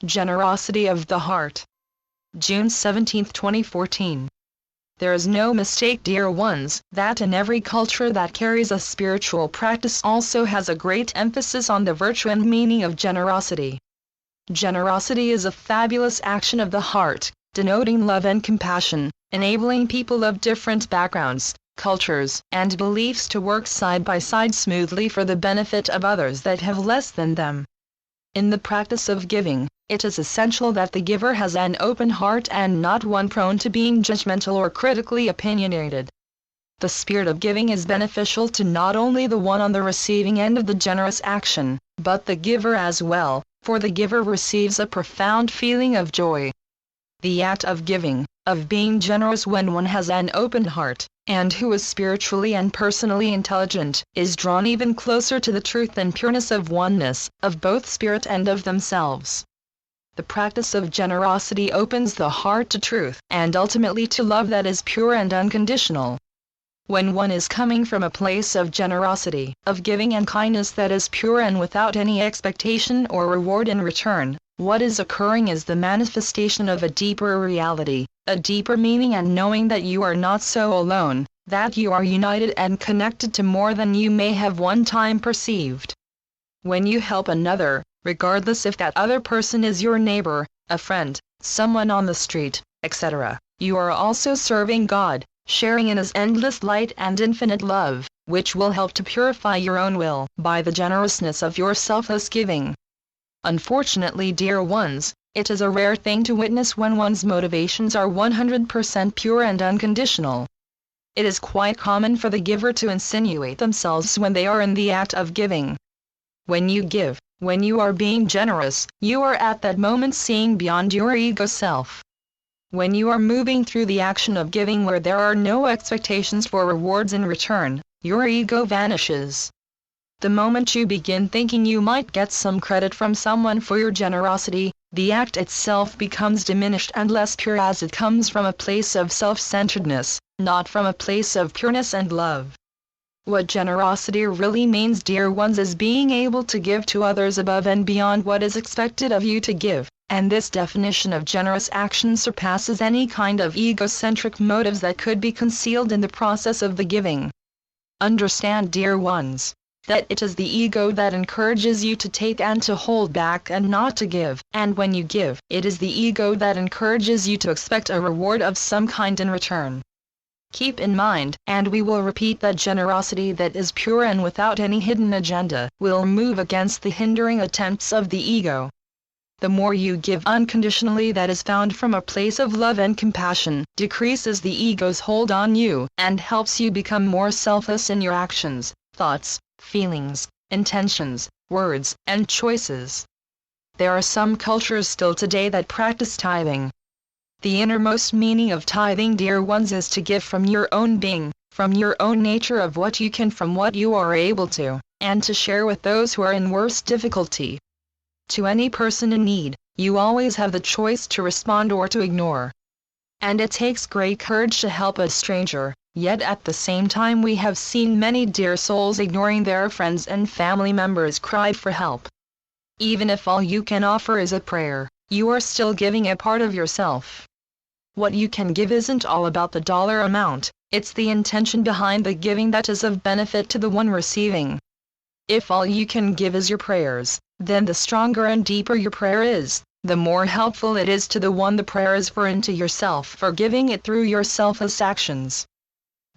Generosity of the heart. June 17, 2014. There is no mistake, dear ones, that in every culture that carries a spiritual practice also has a great emphasis on the virtue and meaning of generosity. Generosity is a fabulous action of the heart, denoting love and compassion, enabling people of different backgrounds, cultures, and beliefs to work side by side smoothly for the benefit of others that have less than them. In the practice of giving, it is essential that the giver has an open heart and not one prone to being judgmental or critically opinionated. The spirit of giving is beneficial to not only the one on the receiving end of the generous action, but the giver as well, for the giver receives a profound feeling of joy. The act of giving, of being generous when one has an open heart, and who is spiritually and personally intelligent, is drawn even closer to the truth and pureness of oneness, of both spirit and of themselves. The practice of generosity opens the heart to truth, and ultimately to love that is pure and unconditional. When one is coming from a place of generosity, of giving and kindness that is pure and without any expectation or reward in return, what is occurring is the manifestation of a deeper reality, a deeper meaning, and knowing that you are not so alone, that you are united and connected to more than you may have one time perceived. When you help another, regardless if that other person is your neighbor, a friend, someone on the street, etc., you are also serving God, sharing in His endless light and infinite love, which will help to purify your own will by the generousness of your selfless giving. Unfortunately, dear ones, it is a rare thing to witness when one's motivations are 100% pure and unconditional. It is quite common for the giver to insinuate themselves when they are in the act of giving. When you give, when you are being generous, you are at that moment seeing beyond your ego self. When you are moving through the action of giving where there are no expectations for rewards in return, your ego vanishes. The moment you begin thinking you might get some credit from someone for your generosity, the act itself becomes diminished and less pure, as it comes from a place of self-centeredness, not from a place of pureness and love. What generosity really means, dear ones, is being able to give to others above and beyond what is expected of you to give, and this definition of generous action surpasses any kind of egocentric motives that could be concealed in the process of the giving. Understand, dear ones, that it is the ego that encourages you to take and to hold back and not to give, and when you give, it is the ego that encourages you to expect a reward of some kind in return. Keep in mind, and we will repeat, that generosity that is pure and without any hidden agenda will move against the hindering attempts of the ego. The more you give unconditionally, that is found from a place of love and compassion, decreases the ego's hold on you, and helps you become more selfless in your actions, thoughts, feelings, intentions, words, and choices. There are some cultures still today that practice tithing. The innermost meaning of tithing, dear ones, is to give from your own being, from your own nature of what you can, from what you are able to, and to share with those who are in worse difficulty. To any person in need, you always have the choice to respond or to ignore. And it takes great courage to help a stranger, yet at the same time we have seen many dear souls ignoring their friends and family members' cry for help. Even if all you can offer is a prayer, you are still giving a part of yourself. What you can give isn't all about the dollar amount, it's the intention behind the giving that is of benefit to the one receiving. If all you can give is your prayers, then the stronger and deeper your prayer is, the more helpful it is to the one the prayer is for, and to yourself for giving it through your selfless actions.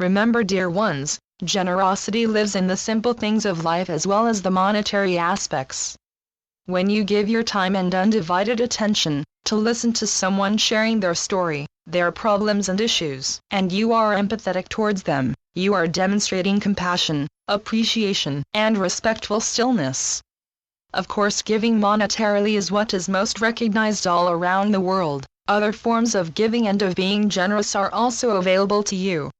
Remember, dear ones, generosity lives in the simple things of life as well as the monetary aspects. When you give your time and undivided attention to listen to someone sharing their story, their problems and issues, and you are empathetic towards them, you are demonstrating compassion, appreciation, and respectful stillness. Of course, giving monetarily is what is most recognized all around the world. Other forms of giving and of being generous are also available to you.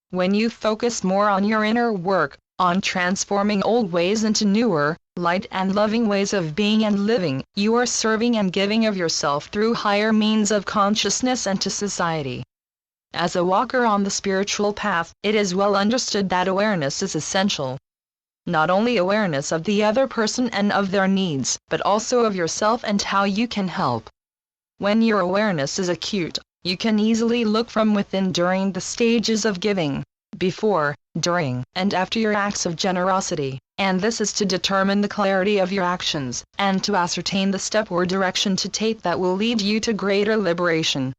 When you focus more on your inner work, on transforming old ways into newer, light and loving ways of being and living, you are serving and giving of yourself through higher means of consciousness and to society. As a walker on the spiritual path, it is well understood that awareness is essential. not only awareness of the other person and of their needs, but also of yourself and how you can help. When your awareness is acute, you can easily look from within during the stages of giving, before, during, and after your acts of generosity, and this is to determine the clarity of your actions, and to ascertain the step or direction to take that will lead you to greater liberation.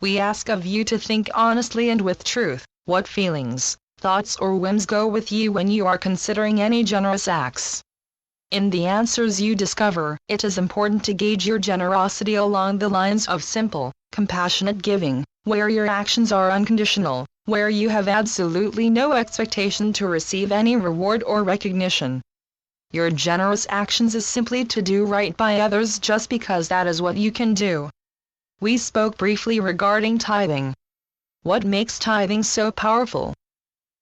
We ask of you to think honestly and with truth. What feelings, thoughts or whims go with you when you are considering any generous acts? In the answers you discover, it is important to gauge your generosity along the lines of simple, compassionate giving, where your actions are unconditional, where you have absolutely no expectation to receive any reward or recognition. Your generous actions is simply to do right by others just because that is what you can do. We spoke briefly regarding tithing. What makes tithing so powerful?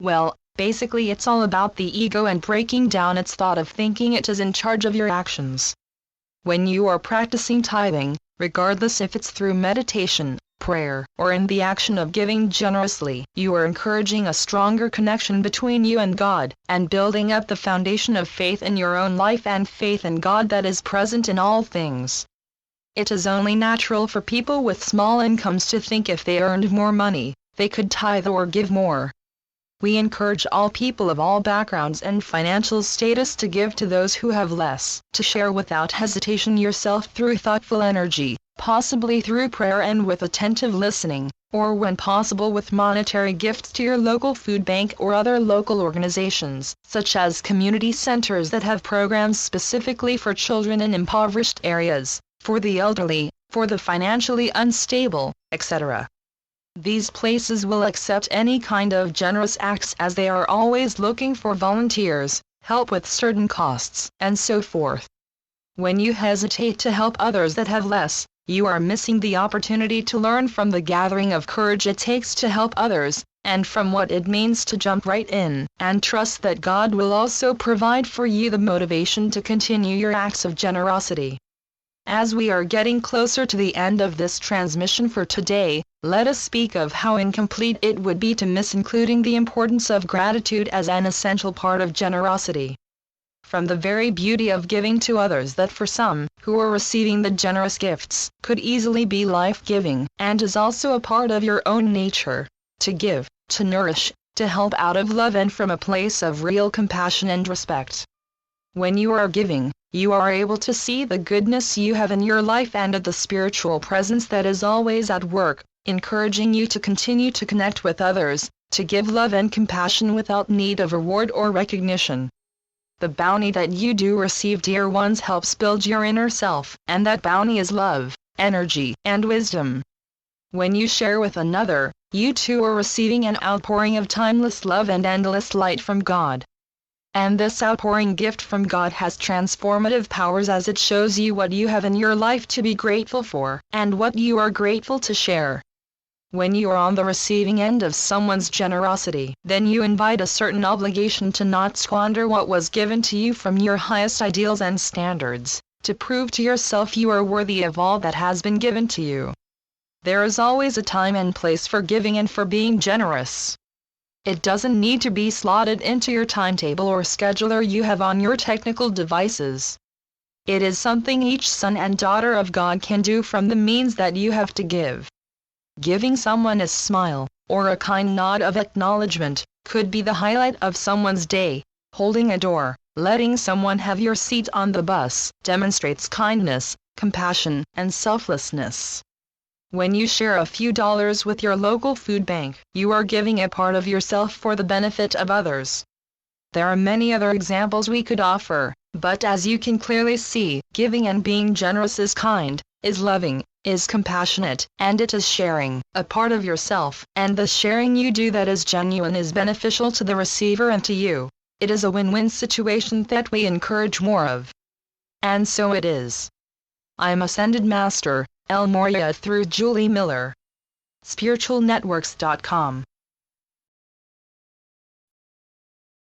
Well, basically it's all about the ego and breaking down its thought of thinking it is in charge of your actions. When you are practicing tithing, regardless if it's through meditation, prayer, or in the action of giving generously, you are encouraging a stronger connection between you and God, and building up the foundation of faith in your own life and faith in God that is present in all things. It is only natural for people with small incomes to think if they earned more money, they could tithe or give more. We encourage all people of all backgrounds and financial status to give to those who have less, to share without hesitation yourself through thoughtful energy, possibly through prayer and with attentive listening, or when possible with monetary gifts to your local food bank or other local organizations, such as community centers that have programs specifically for children in impoverished areas, for the elderly, for the financially unstable, etc. These places will accept any kind of generous acts as they are always looking for volunteers, help with certain costs, and so forth. When you hesitate to help others that have less, you are missing the opportunity to learn from the gathering of courage it takes to help others, and from what it means to jump right in, and trust that God will also provide for you the motivation to continue your acts of generosity. As we are getting closer to the end of this transmission for today, let us speak of how incomplete it would be to miss including the importance of gratitude as an essential part of generosity. From the very beauty of giving to others that for some, who are receiving the generous gifts, could easily be life-giving, and is also a part of your own nature, to give, to nourish, to help out of love and from a place of real compassion and respect. When you are giving, you are able to see the goodness you have in your life and of the spiritual presence that is always at work, encouraging you to continue to connect with others, to give love and compassion without need of reward or recognition. The bounty that you do receive, dear ones, helps build your inner self, and that bounty is love, energy, and wisdom. When you share with another, you too are receiving an outpouring of timeless love and endless light from God. And this outpouring gift from God has transformative powers as it shows you what you have in your life to be grateful for, and what you are grateful to share. When you are on the receiving end of someone's generosity, then you invite a certain obligation to not squander what was given to you from your highest ideals and standards, to prove to yourself you are worthy of all that has been given to you. There is always a time and place for giving and for being generous. It doesn't need to be slotted into your timetable or scheduler you have on your technical devices. It is something each son and daughter of God can do from the means that you have to give. Giving someone a smile, or a kind nod of acknowledgement, could be the highlight of someone's day. Holding a door, letting someone have your seat on the bus, demonstrates kindness, compassion, and selflessness. When you share a few dollars with your local food bank, you are giving a part of yourself for the benefit of others. There are many other examples we could offer, but as you can clearly see, giving and being generous is kind, is loving, is compassionate, and it is sharing a part of yourself, and the sharing you do that is genuine is beneficial to the receiver and to you. It is a win-win situation that we encourage more of. And so it is. I am Ascended Master, El Morya, through Julie Miller. spiritualnetworks.com